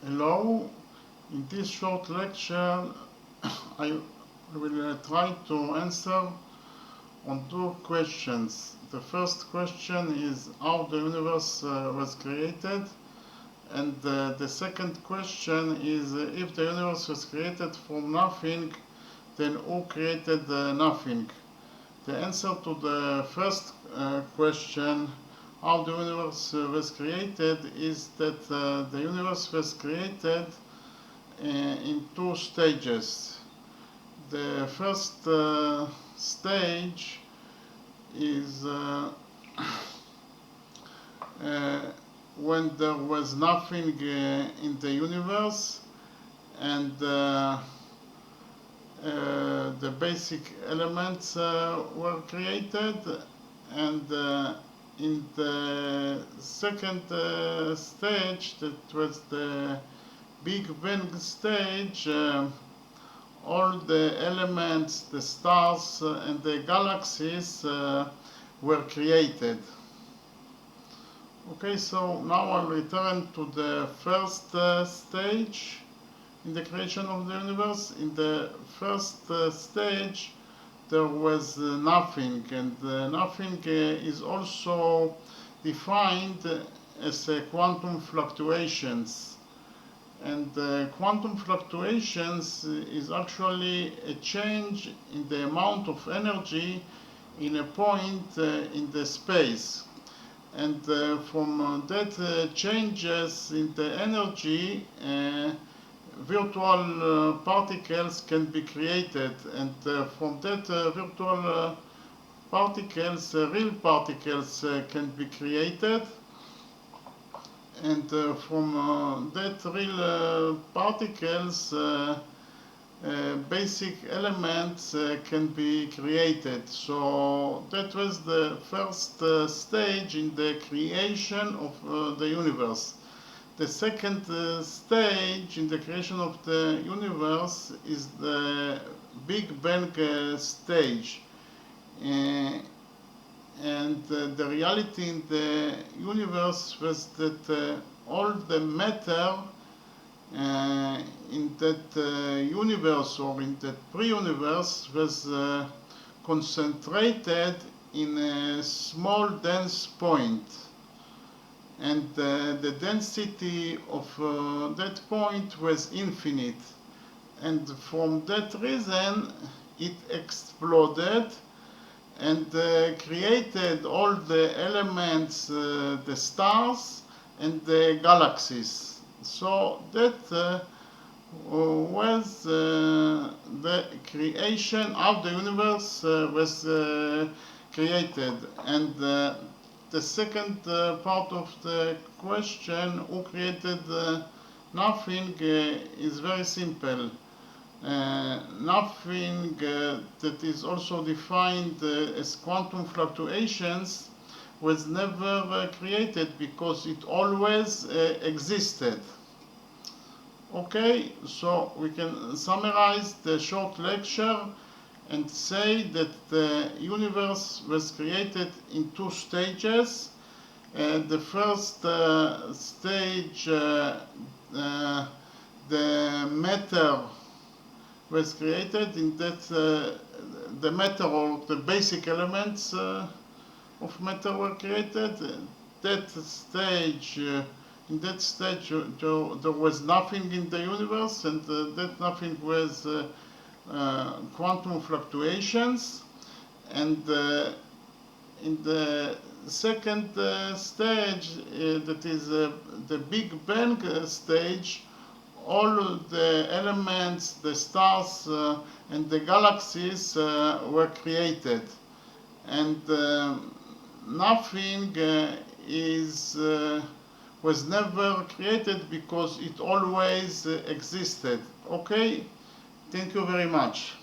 Hello, in this short lecture I will try to answer on two questions. The first question is how the universe was created, and the second question is if the universe was created from nothing, then who created nothing? The answer to the first question, how the universe was created, is that the universe was created in two stages. The first stage is when there was nothing in the universe, and the basic elements were created, and in the second stage, that was the Big Bang stage, all the elements, the stars and the galaxies were created. Okay, so now I'll return to the first stage in the creation of the universe. In the first stage, there was nothing, and nothing is also defined as quantum fluctuations. And quantum fluctuations is actually a change in the amount of energy in a point in the space. And from that changes in the energy, virtual particles can be created, and from that virtual particles, real particles can be created, and from that real particles, basic elements can be created. So that was the first stage in the creation of the universe. The second stage in the creation of the universe is the Big Bang stage. And the reality in the universe was that all the matter in that universe, or in that pre-universe, was concentrated in a small dense point. And the density of that point was infinite. And from that reason, it exploded and created all the elements, the stars and the galaxies. So that was the creation, how the universe was created. And the second part of the question, who created nothing, is very simple. Nothing that is also defined as quantum fluctuations was never created, because it always existed. Okay, so we can summarize the short lecture and say that the universe was created in two stages. The first stage, the matter was created. In that the matter, or the basic elements of matter, were created. That stage, in that stage, there was nothing in the universe, and that nothing was quantum fluctuations. And in the second stage, that is the Big Bang stage, all the elements, the stars and the galaxies were created. And nothing was never created, because it always existed. Okay? Thank you very much.